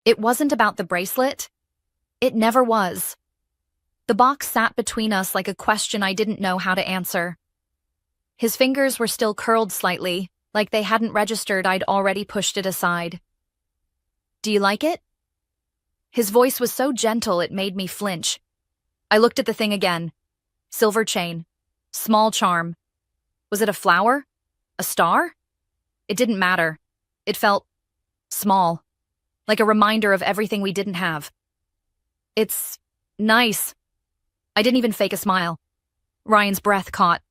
It wasn't about the bracelet. It never was. The box sat between us like a question I didn't know how to answer. His fingers were still curled slightly, like they hadn't registered I'd already pushed it aside. "Do you like it?" His voice was so gentle it made me flinch. I looked at the thing again. Silver chain. Small charm. Was it a flower? A star? It didn't matter. It felt small, like a reminder of everything we didn't have. "It's nice." I didn't even fake a smile. Ryan's breath caught.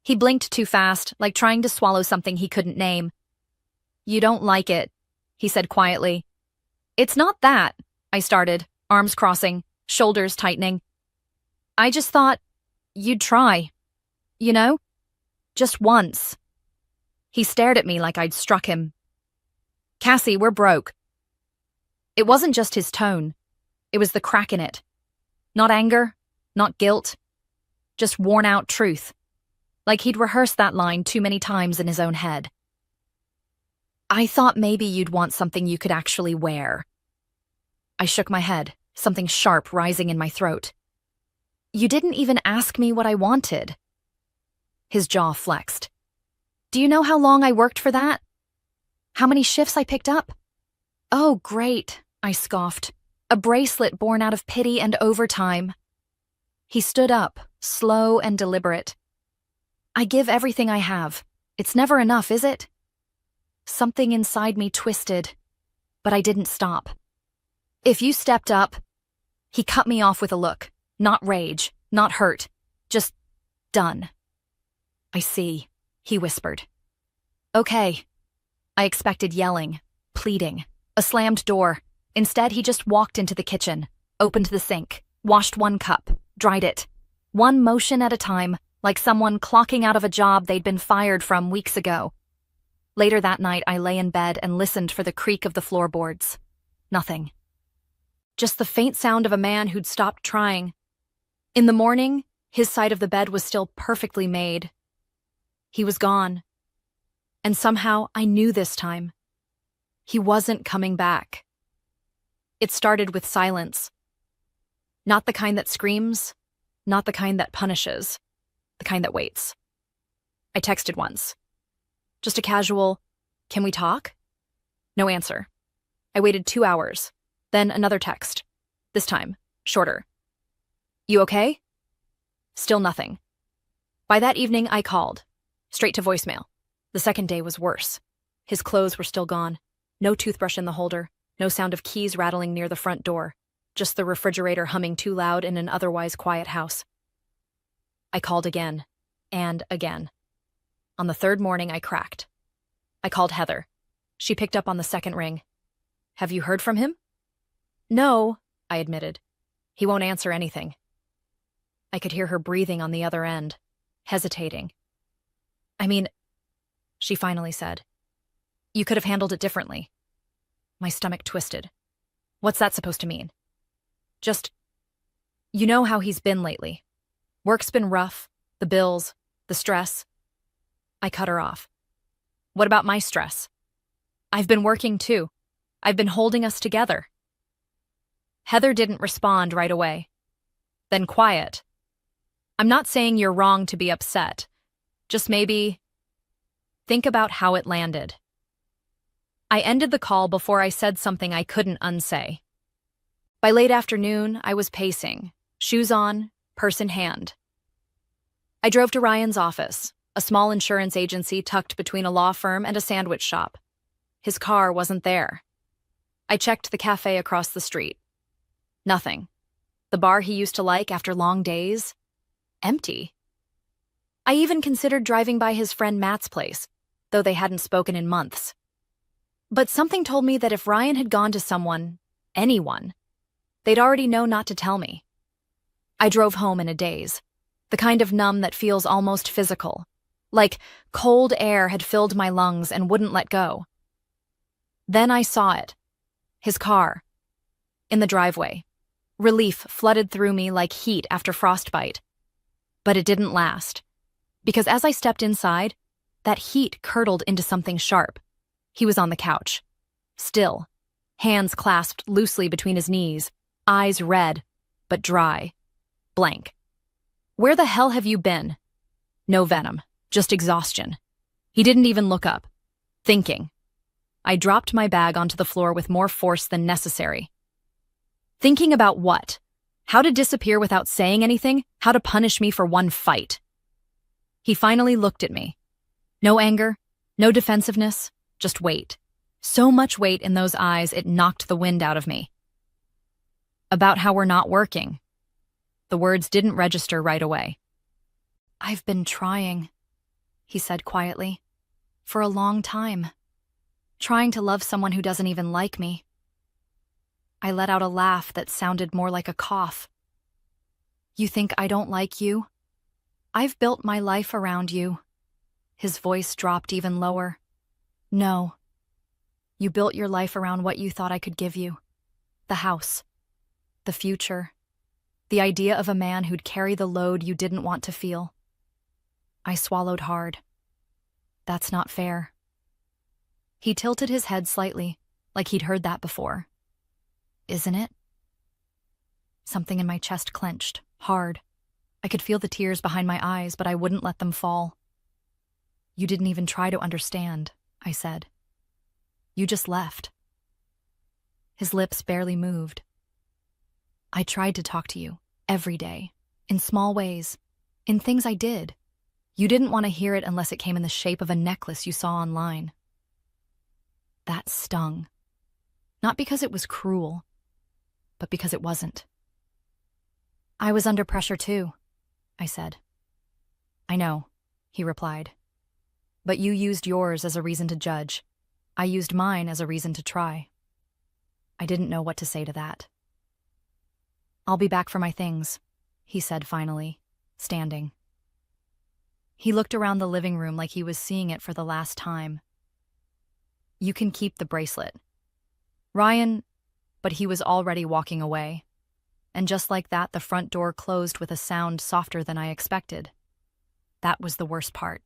He blinked too fast, like trying to swallow something he couldn't name. "You don't like it," he said quietly. "It's not that," I started, arms crossing, shoulders tightening. "I just thought you'd try. You know? Just once." He stared at me like I'd struck him. "Cassie, we're broke." It wasn't just his tone. It was the crack in it. Not anger, not guilt, just worn-out truth. Like he'd rehearsed that line too many times in his own head. "I thought maybe you'd want something you could actually wear." I shook my head, something sharp rising in my throat. "You didn't even ask me what I wanted." His jaw flexed. "Do you know how long I worked for that? How many shifts I picked up?" "Oh, great," I scoffed. "A bracelet born out of pity and overtime." He stood up, slow and deliberate. "I give everything I have. It's never enough, is it?" Something inside me twisted, but I didn't stop. "If you stepped up..." He cut me off with a look. Not rage, not hurt, just done. "I see," he whispered. "Okay." I expected yelling, pleading, a slammed door. Instead, he just walked into the kitchen, opened the sink, washed one cup, dried it. One motion at a time, like someone clocking out of a job they'd been fired from weeks ago. Later that night, I lay in bed and listened for the creak of the floorboards. Nothing. Just the faint sound of a man who'd stopped trying. In the morning, his side of the bed was still perfectly made. He was gone. And somehow, I knew this time. He wasn't coming back. It started with silence. Not the kind that screams, not the kind that punishes, the kind that waits. I texted once. Just a casual, "Can we talk?" No answer. I waited 2 hours. Then another text. This time, shorter. "You okay?" Still nothing. By that evening, I called. Straight to voicemail. The second day was worse. His clothes were still gone. No toothbrush in the holder. No sound of keys rattling near the front door. Just the refrigerator humming too loud in an otherwise quiet house. I called again. And again. On the third morning, I cracked. I called Heather. She picked up on the second ring. "Have you heard from him?" "No," I admitted. "He won't answer anything." I could hear her breathing on the other end, hesitating. "I mean," she finally said, "you could have handled it differently." My stomach twisted. What's that supposed to mean? Just, "You know how he's been lately. Work's been rough, the bills, the stress." I cut her off. "What about my stress? I've been working too. I've been holding us together." Heather didn't respond right away. Then quiet. "I'm not saying you're wrong to be upset. Just maybe think about how it landed." I ended the call before I said something I couldn't unsay. By late afternoon, I was pacing, shoes on, purse in hand. I drove to Ryan's office, a small insurance agency tucked between a law firm and a sandwich shop. His car wasn't there. I checked the cafe across the street. Nothing. The bar he used to like after long days? Empty. I even considered driving by his friend Matt's place, though they hadn't spoken in months. But something told me that if Ryan had gone to someone, anyone, they'd already know not to tell me. I drove home in a daze, the kind of numb that feels almost physical, like cold air had filled my lungs and wouldn't let go. Then I saw it. His car. In the driveway. Relief flooded through me like heat after frostbite. But it didn't last. Because as I stepped inside, that heat curdled into something sharp. He was on the couch. Still. hands clasped loosely between his knees, eyes red, but dry, blank. "Where the hell have you been?" No venom, just exhaustion. He didn't even look up. Thinking. I dropped my bag onto the floor with more force than necessary. Thinking about what? How to disappear without saying anything? How to punish me for one fight? He finally looked at me. No anger, no defensiveness, just weight. So much weight in those eyes it knocked the wind out of me. About how we're not working. The words didn't register right away. "I've been trying," he said quietly, "for a long time. Trying to love someone who doesn't even like me." I let out a laugh that sounded more like a cough. "You think I don't like you? I've built my life around you." His voice dropped even lower. "No. You built your life around what you thought I could give you. The house. The future. The idea of a man who'd carry the load you didn't want to feel." I swallowed hard. "That's not fair." He tilted his head slightly, like he'd heard that before. "Isn't it?" Something in my chest clenched, hard. I could feel the tears behind my eyes, but I wouldn't let them fall. "You didn't even try to understand," I said. "You just left." His lips barely moved. "I tried to talk to you, every day, in small ways, in things I did. You didn't want to hear it unless it came in the shape of a necklace you saw online." That stung. Not because it was cruel, but because it wasn't. "I was under pressure too," I said. "I know," he replied. "But you used yours as a reason to judge. I used mine as a reason to try." I didn't know what to say to that. "I'll be back for my things," he said finally, standing. He looked around the living room like he was seeing it for the last time. "You can keep the bracelet." Ryan, but he was already walking away. And just like that, the front door closed with a sound softer than I expected. That was the worst part.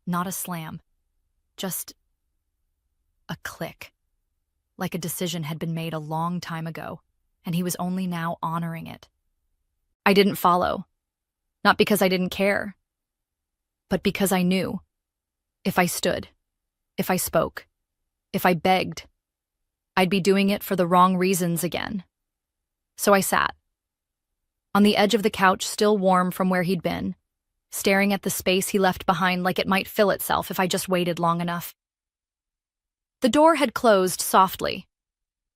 Not a slam. Just a click. Like a decision had been made a long time ago, and he was only now honoring it. I didn't follow. Not because I didn't care, but because I knew. If I stood, if I spoke, if I begged, I'd be doing it for the wrong reasons again. So I sat. On the edge of the couch, still warm from where he'd been, staring at the space he left behind like it might fill itself if I just waited long enough. The door had closed softly.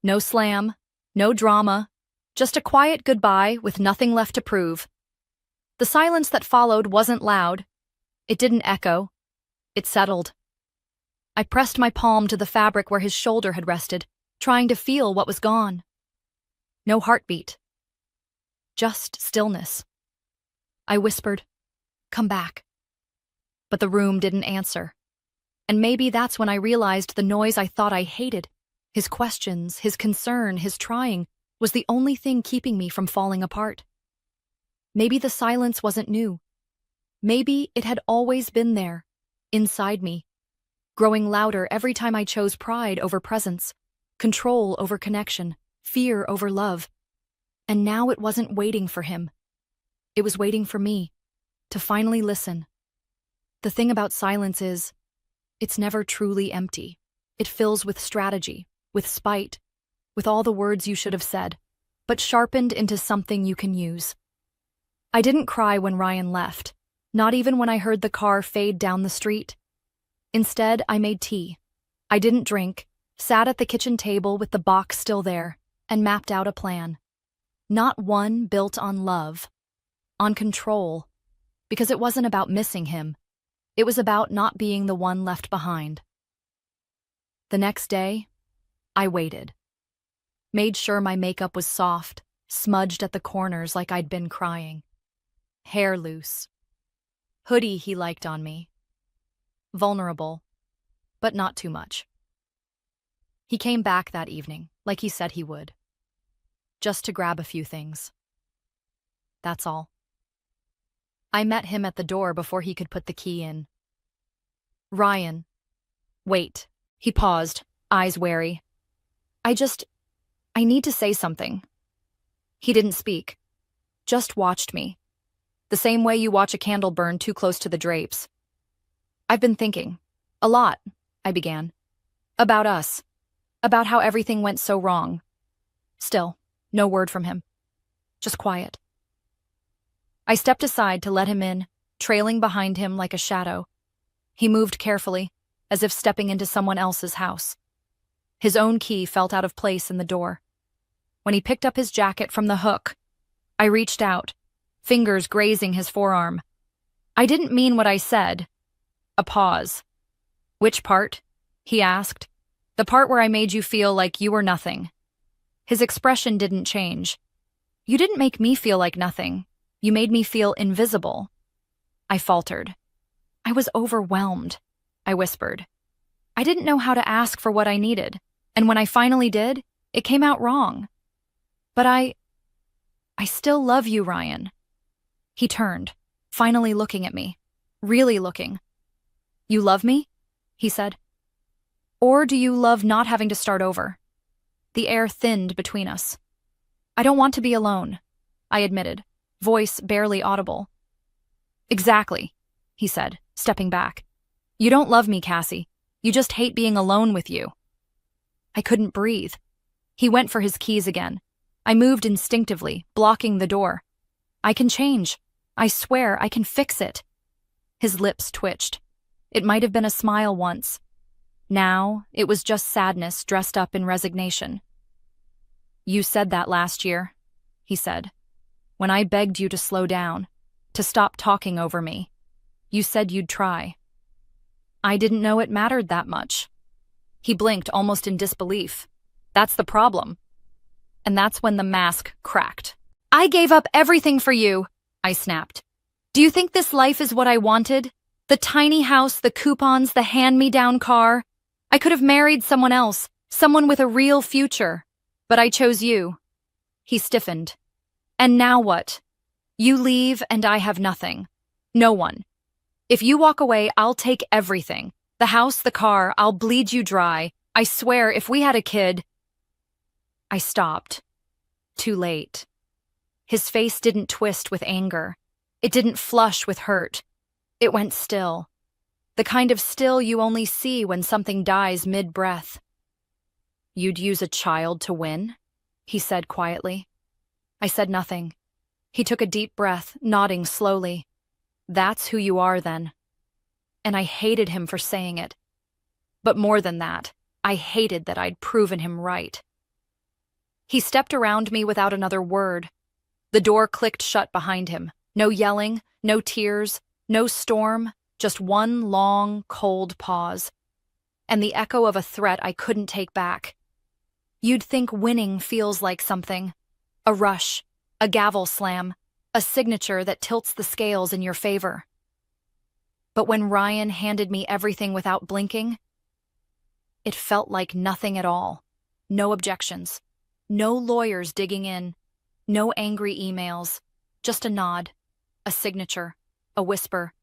No slam, no drama, just a quiet goodbye with nothing left to prove. The silence that followed wasn't loud. It didn't echo. It settled. I pressed my palm to the fabric where his shoulder had rested, trying to feel what was gone. No heartbeat. Just stillness. I whispered, "Come back." But the room didn't answer. And maybe that's when I realized the noise I thought I hated, his questions, his concern, his trying, was the only thing keeping me from falling apart. Maybe the silence wasn't new. Maybe it had always been there, inside me, growing louder every time I chose pride over presence, control over connection, fear over love. And now it wasn't waiting for him. It was waiting for me, to finally listen. The thing about silence is, it's never truly empty. It fills with strategy, with spite, with all the words you should have said, but sharpened into something you can use. I didn't cry when Ryan left, not even when I heard the car fade down the street. Instead, I made tea. I didn't drink, sat at the kitchen table with the box still there, and mapped out a plan. Not one built on love, on control, because it wasn't about missing him. It was about not being the one left behind. The next day, I waited. Made sure my makeup was soft, smudged at the corners like I'd been crying. Hair loose. Hoodie he liked on me. Vulnerable, but not too much. He came back that evening, like he said he would. Just to grab a few things. That's all. I met him at the door before he could put the key in. "Ryan." "Wait." He paused, eyes wary. I need to say something. He didn't speak, just watched me, the same way you watch a candle burn too close to the drapes. I've been thinking, a lot, I began, about us, about how everything went so wrong. Still, no word from him, just quiet. I stepped aside to let him in, trailing behind him like a shadow. He moved carefully, as if stepping into someone else's house. His own key felt out of place in the door. When he picked up his jacket from the hook, I reached out, fingers grazing his forearm. I didn't mean what I said. A pause. Which part? He asked. The part where I made you feel like you were nothing. His expression didn't change. You didn't make me feel like nothing. You made me feel invisible. I faltered. I was overwhelmed, I whispered. I didn't know how to ask for what I needed, and when I finally did, it came out wrong. But I still love you, Ryan. He turned, finally looking at me, really looking. You love me? He said. Or do you love not having to start over? The air thinned between us. I don't want to be alone, I admitted, voice barely audible. Exactly, he said, stepping back. You don't love me, Cassie. You just hate being alone with you. I couldn't breathe. He went for his keys again. I moved instinctively, blocking the door. I can change. I swear I can fix it. His lips twitched. It might have been a smile once. Now, it was just sadness dressed up in resignation. You said that last year, he said, when I begged you to slow down, to stop talking over me. You said you'd try. I didn't know it mattered that much. He blinked almost in disbelief. That's the problem. And that's when the mask cracked. I gave up everything for you, I snapped. Do you think this life is what I wanted? The tiny house, the coupons, the hand-me-down car? I could have married someone else, someone with a real future. But I chose you. He stiffened. And now what? You leave and I have nothing. No one. If you walk away, I'll take everything. The house, the car, I'll bleed you dry. I swear, if we had a kid... I stopped. Too late. His face didn't twist with anger. It didn't flush with hurt. It went still. The kind of still you only see when something dies mid-breath. You'd use a child to win? He said quietly. I said nothing. He took a deep breath, nodding slowly. That's who you are then. And I hated him for saying it. But more than that, I hated that I'd proven him right. He stepped around me without another word. The door clicked shut behind him. No yelling, no tears, no storm, just one long, cold pause. And the echo of a threat I couldn't take back. You'd think winning feels like something. A rush, a gavel slam, a signature that tilts the scales in your favor. But when Ryan handed me everything without blinking, it felt like nothing at all. No objections. No lawyers digging in. No angry emails. Just a nod, a signature, a whisper.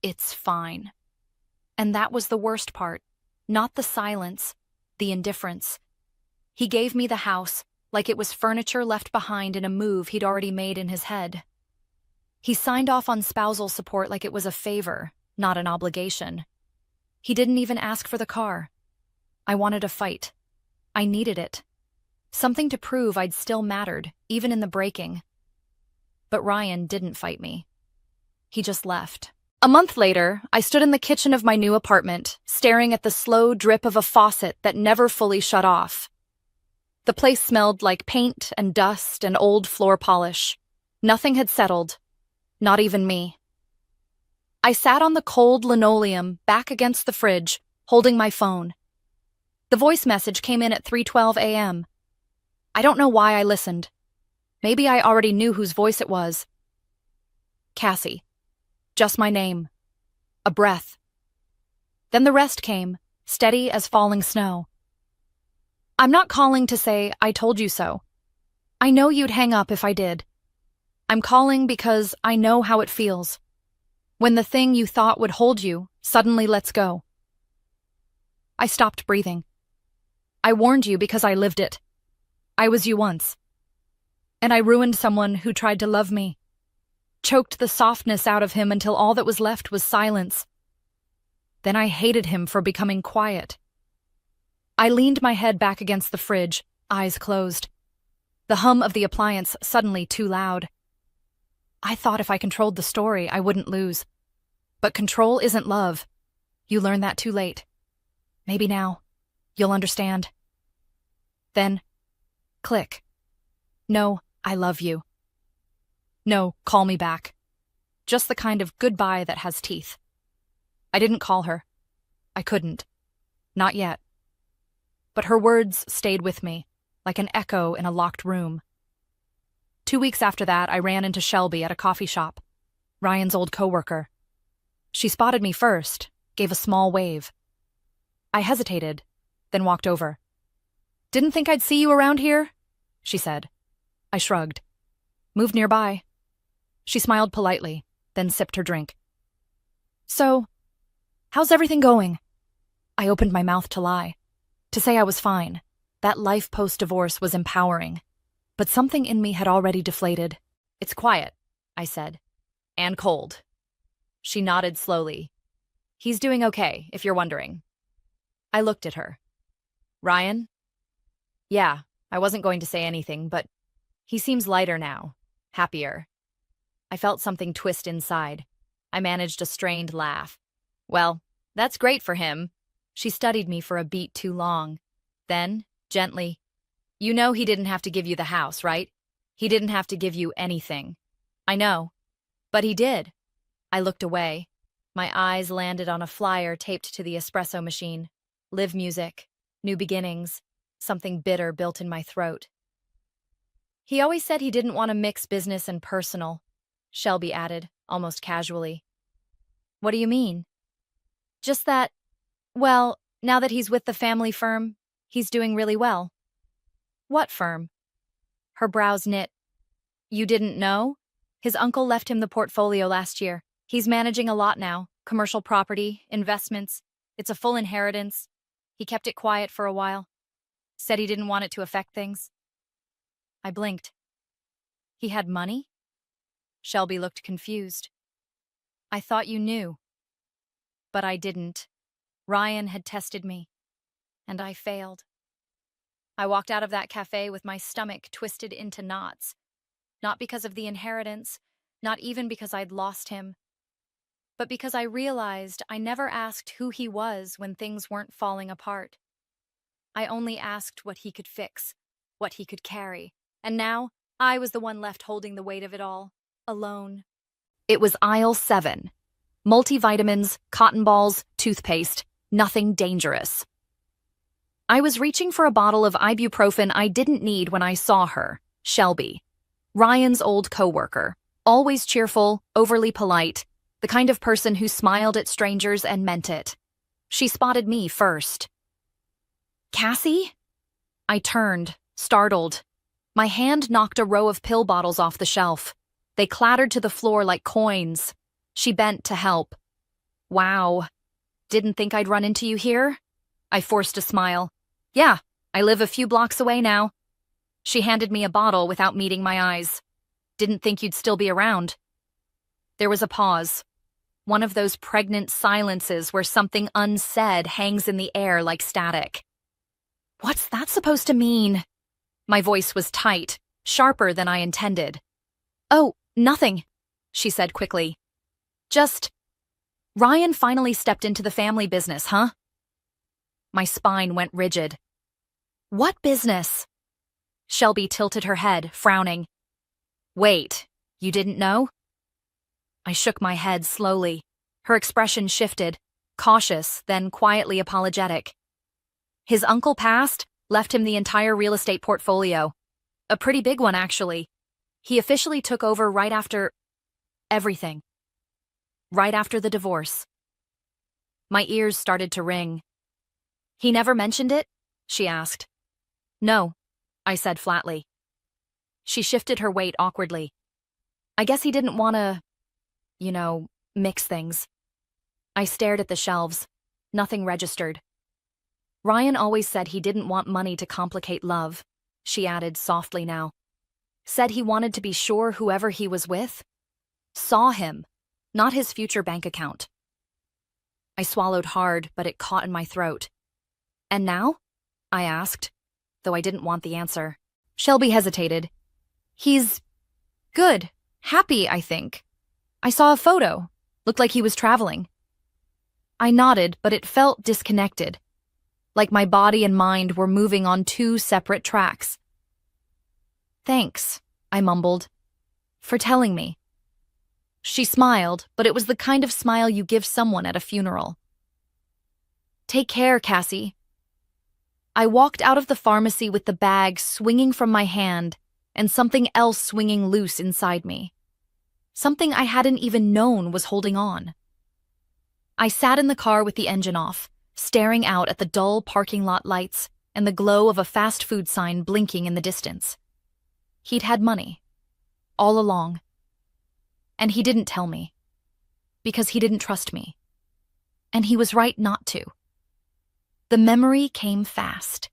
It's fine. And that was the worst part. Not the silence, the indifference. He gave me the house, like it was furniture left behind in a move he'd already made in his head. He signed off on spousal support like it was a favor, not an obligation. He didn't even ask for the car. I wanted a fight. I needed it. Something to prove I'd still mattered, even in the breaking. But Ryan didn't fight me. He just left. A month later, I stood in the kitchen of my new apartment, staring at the slow drip of a faucet that never fully shut off. The place smelled like paint and dust and old floor polish. Nothing had settled, not even me. I sat on the cold linoleum, back against the fridge, holding my phone. The voice message came in at 3:12 a.m. I don't know why I listened. Maybe I already knew whose voice it was. Cassie. Just my name. A breath. Then the rest came, steady as falling snow. I'm not calling to say I told you so. I know you'd hang up if I did. I'm calling because I know how it feels. When the thing you thought would hold you suddenly lets go. I stopped breathing. I warned you because I lived it. I was you once. And I ruined someone who tried to love me. Choked the softness out of him until all that was left was silence. Then I hated him for becoming quiet. I leaned my head back against the fridge, eyes closed. The hum of the appliance suddenly too loud. I thought if I controlled the story, I wouldn't lose. But control isn't love. You learn that too late. Maybe now. You'll understand. Then, click. No, I love you. No, call me back. Just the kind of goodbye that has teeth. I didn't call her. I couldn't. Not yet. But her words stayed with me, like an echo in a locked room. 2 weeks after that, I ran into Shelby at a coffee shop, Ryan's old coworker. She spotted me first, gave a small wave. I hesitated, then walked over. "Didn't think I'd see you around here?" she said. I shrugged. "Moved nearby." She smiled politely, then sipped her drink. "So, how's everything going?" I opened my mouth to lie, to say I was fine. That life post-divorce was empowering. But something in me had already deflated. "It's quiet," I said. "And cold." She nodded slowly. "He's doing okay, if you're wondering." I looked at her. "Ryan?" "Yeah, I wasn't going to say anything, but he seems lighter now, happier." I felt something twist inside. I managed a strained laugh. "Well, that's great for him." She studied me for a beat too long. Then, gently, "You know he didn't have to give you the house, right? He didn't have to give you anything." "I know. But he did." I looked away. My eyes landed on a flyer taped to the espresso machine. Live music, new beginnings, something bitter built in my throat. "He always said he didn't want to mix business and personal," Shelby added, almost casually. "What do you mean?" "Just that, well, now that he's with the family firm, he's doing really well." "What firm?" Her brows knit. "You didn't know? His uncle left him the portfolio last year. He's managing a lot now, commercial property, investments. It's a full inheritance. He kept it quiet for a while. Said he didn't want it to affect things." I blinked. "He had money?" Shelby looked confused. "I thought you knew." But I didn't. Ryan had tested me, and I failed. I walked out of that cafe with my stomach twisted into knots. Not because of the inheritance, not even because I'd lost him, but because I realized I never asked who he was when things weren't falling apart. I only asked what he could fix, what he could carry, and now I was the one left holding the weight of it all, alone. It was aisle 7. Multivitamins, cotton balls, toothpaste, nothing dangerous. I was reaching for a bottle of ibuprofen I didn't need when I saw her, Shelby, Ryan's old coworker, always cheerful, overly polite, the kind of person who smiled at strangers and meant it. She spotted me first. "Cassie?" I turned, startled. My hand knocked a row of pill bottles off the shelf. They clattered to the floor like coins. She bent to help. "Wow. Didn't think I'd run into you here?" I forced a smile. "Yeah, I live a few blocks away now." She handed me a bottle without meeting my eyes. "Didn't think you'd still be around." There was a pause. One of those pregnant silences where something unsaid hangs in the air like static. "What's that supposed to mean?" My voice was tight, sharper than I intended. "Oh, nothing," she said quickly. "Just, Ryan finally stepped into the family business, huh?" My spine went rigid. "What business?" Shelby tilted her head, frowning. "Wait, you didn't know?" I shook my head slowly. Her expression shifted, cautious, then quietly apologetic. "His uncle passed, left him the entire real estate portfolio. A pretty big one, actually. He officially took over right after everything. Right after the divorce." My ears started to ring. "He never mentioned it?" she asked. "No," I said flatly. She shifted her weight awkwardly. "I guess he didn't want to, mix things." I stared at the shelves. Nothing registered. Ryan always said he didn't want money to complicate love. she added softly now. Said he wanted to be sure whoever he was with saw him, not his future bank account. I swallowed hard, but it caught in my throat. And now? I asked, though I didn't want the answer. Shelby hesitated. He's good, happy, I think. I saw a photo. Looked like he was traveling. I nodded, but it felt disconnected, like my body and mind were moving on two separate tracks. Thanks, I mumbled, for telling me. She smiled, but it was the kind of smile you give someone at a funeral. Take care, Cassie. I walked out of the pharmacy with the bag swinging from my hand and something else swinging loose inside me. Something I hadn't even known was holding on. I sat in the car with the engine off, staring out at the dull parking lot lights and the glow of a fast food sign blinking in the distance. He'd had money, all along. And he didn't tell me, because he didn't trust me. And he was right not to. The memory came fast.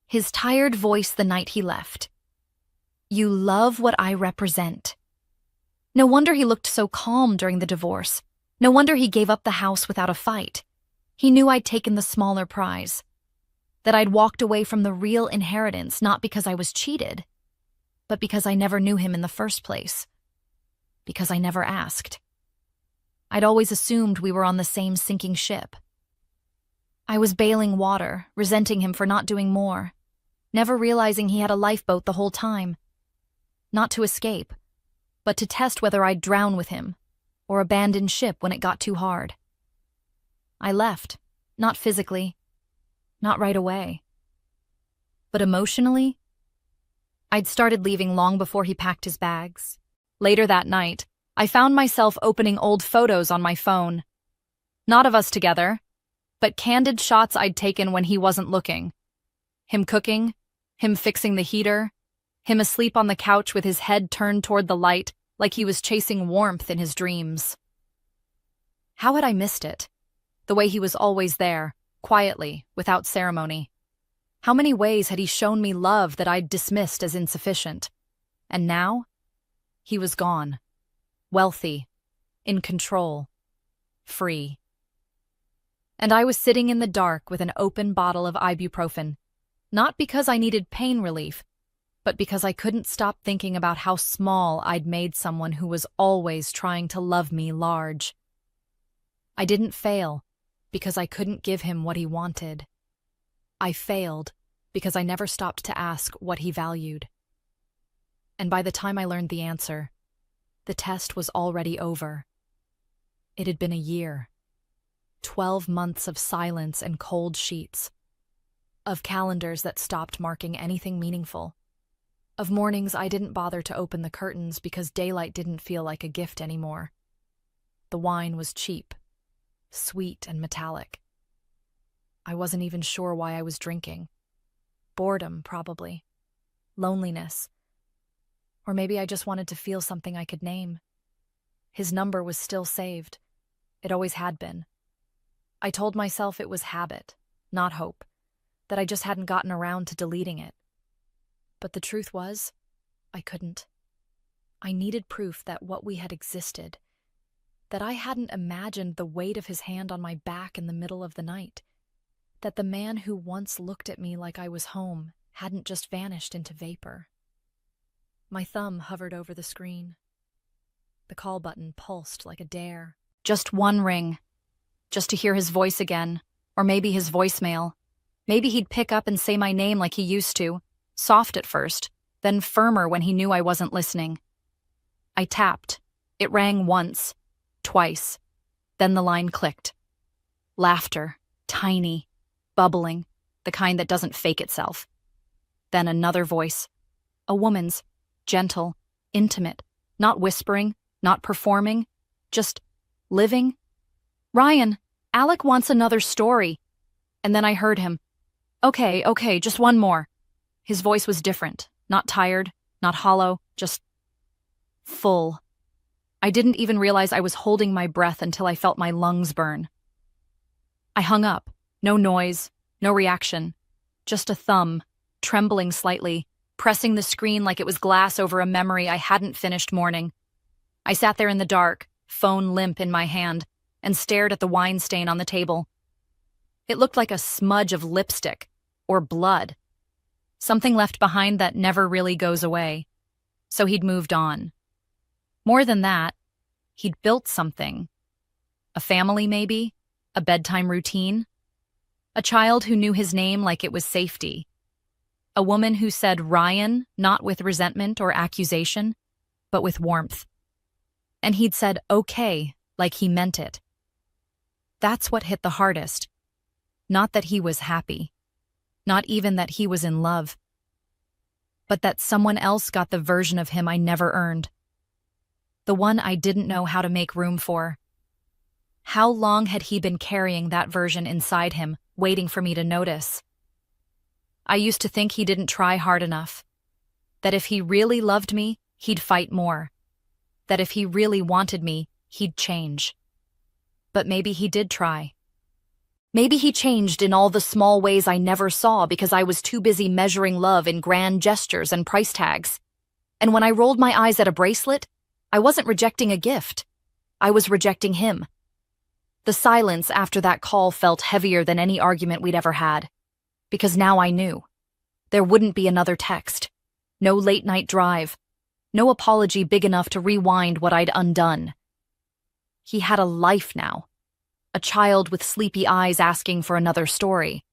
His tired voice the night he left. You love what I represent. No wonder he looked so calm during the divorce. No wonder he gave up the house without a fight. He knew I'd taken the smaller prize. That I'd walked away from the real inheritance not because I was cheated, but because I never knew him in the first place. Because I never asked. I'd always assumed we were on the same sinking ship. I was bailing water, resenting him for not doing more, never realizing he had a lifeboat the whole time. Not to escape, but to test whether I'd drown with him, or abandon ship when it got too hard. I left, not physically, not right away. But emotionally, I'd started leaving long before he packed his bags. Later that night, I found myself opening old photos on my phone. Not of us together, but candid shots I'd taken when he wasn't looking. Him cooking, him fixing the heater, him asleep on the couch with his head turned toward the light like he was chasing warmth in his dreams. How had I missed it? The way he was always there, quietly, without ceremony. How many ways had he shown me love that I'd dismissed as insufficient? And now? He was gone. Wealthy. In control. Free. And I was sitting in the dark with an open bottle of ibuprofen, not because I needed pain relief, but because I couldn't stop thinking about how small I'd made someone who was always trying to love me large. I didn't fail because I couldn't give him what he wanted. I failed because I never stopped to ask what he valued. And by the time I learned the answer, the test was already over. It had been a year. 12 months of silence and cold sheets. Of calendars that stopped marking anything meaningful. Of mornings I didn't bother to open the curtains because daylight didn't feel like a gift anymore. The wine was cheap, sweet and metallic. I wasn't even sure why I was drinking. Boredom, probably. Loneliness. Or maybe I just wanted to feel something I could name. His number was still saved. It always had been. I told myself it was habit, not hope, that I just hadn't gotten around to deleting it. But the truth was, I couldn't. I needed proof that what we had existed, that I hadn't imagined the weight of his hand on my back in the middle of the night, that the man who once looked at me like I was home hadn't just vanished into vapor. My thumb hovered over the screen. The call button pulsed like a dare. Just one ring. Just to hear his voice again, or maybe his voicemail. Maybe he'd pick up and say my name like he used to, soft at first, then firmer when he knew I wasn't listening. I tapped. It rang once, twice. Then the line clicked. Laughter, tiny, bubbling, the kind that doesn't fake itself. Then another voice. A woman's, gentle, intimate, not whispering, not performing, just living. Ryan, Alec wants another story. And then I heard him. Okay, just one more. His voice was different, not tired, not hollow, just full. I didn't even realize I was holding my breath until I felt my lungs burn. I hung up. No noise, no reaction. Just a thumb, trembling slightly, pressing the screen like it was glass over a memory I hadn't finished mourning. I sat there in the dark, phone limp in my hand, and stared at the wine stain on the table. It looked like a smudge of lipstick, or blood. Something left behind that never really goes away. So he'd moved on. More than that, he'd built something. A family, maybe? A bedtime routine? A child who knew his name like it was safety. A woman who said Ryan, not with resentment or accusation, but with warmth. And he'd said okay, like he meant it. That's what hit the hardest. Not that he was happy. Not even that he was in love. But that someone else got the version of him I never earned. The one I didn't know how to make room for. How long had he been carrying that version inside him, waiting for me to notice? I used to think he didn't try hard enough. That if he really loved me, he'd fight more. That if he really wanted me, he'd change. But maybe he did try. Maybe he changed in all the small ways I never saw because I was too busy measuring love in grand gestures and price tags. And when I rolled my eyes at a bracelet, I wasn't rejecting a gift. I was rejecting him. The silence after that call felt heavier than any argument we'd ever had. Because now I knew. There wouldn't be another text. No late-night drive. No apology big enough to rewind what I'd undone. He had a life now. A child with sleepy eyes asking for another story.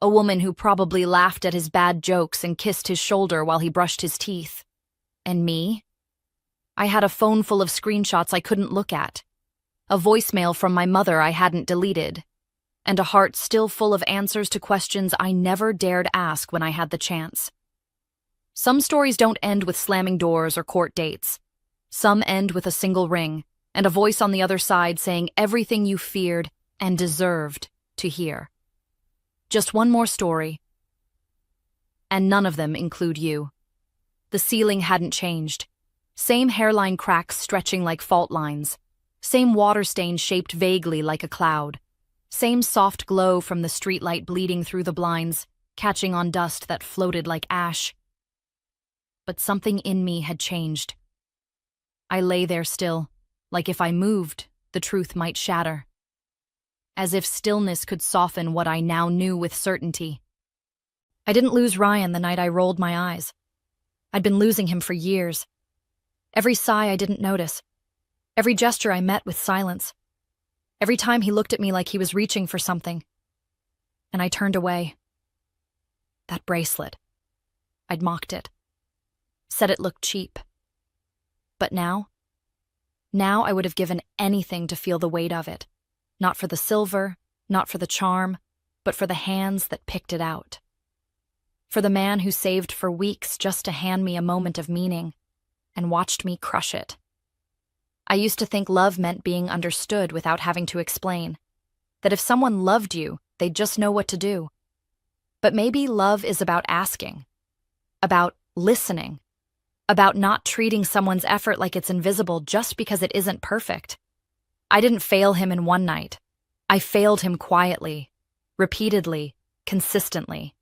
A woman who probably laughed at his bad jokes and kissed his shoulder while he brushed his teeth. And me? I had a phone full of screenshots I couldn't look at. A voicemail from my mother I hadn't deleted. And a heart still full of answers to questions I never dared ask when I had the chance. Some stories don't end with slamming doors or court dates. Some end with a single ring, and a voice on the other side saying everything you feared and deserved to hear. Just one more story. And none of them include you. The ceiling hadn't changed. Same hairline cracks stretching like fault lines. Same water stain shaped vaguely like a cloud. Same soft glow from the streetlight bleeding through the blinds, catching on dust that floated like ash. But something in me had changed. I lay there still, like if I moved, the truth might shatter. As if stillness could soften what I now knew with certainty. I didn't lose Ryan the night I rolled my eyes. I'd been losing him for years. Every sigh I didn't notice. Every gesture I met with silence. Every time he looked at me like he was reaching for something. And I turned away. That bracelet. I'd mocked it. Said it looked cheap. But now I would have given anything to feel the weight of it. Not for the silver, not for the charm, but for the hands that picked it out. For the man who saved for weeks just to hand me a moment of meaning and watched me crush it. I used to think love meant being understood without having to explain. That if someone loved you, they'd just know what to do. But maybe love is about asking. About listening. About not treating someone's effort like it's invisible just because it isn't perfect. I didn't fail him in one night. I failed him quietly, repeatedly, consistently.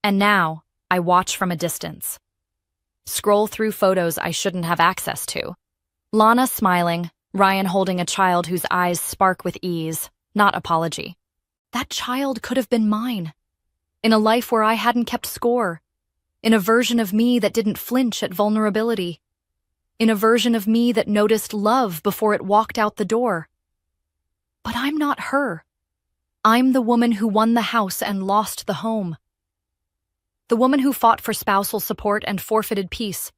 And now, I watch from a distance. Scroll through photos I shouldn't have access to. Lana smiling, Ryan holding a child whose eyes spark with ease, not apology. That child could have been mine. In a life where I hadn't kept score. In a version of me that didn't flinch at vulnerability. In a version of me that noticed love before it walked out the door. But I'm not her. I'm the woman who won the house and lost the home. The woman who fought for spousal support and forfeited peace.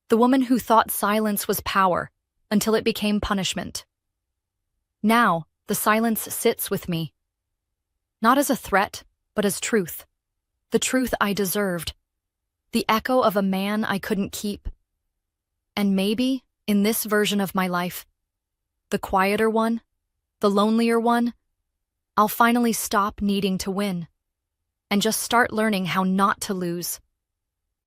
The woman who thought silence was power until it became punishment. Now, the silence sits with me. Not as a threat, but as truth. The truth I deserved. The echo of a man I couldn't keep. And maybe, in this version of my life, the quieter one, the lonelier one, I'll finally stop needing to win and just start learning how not to lose.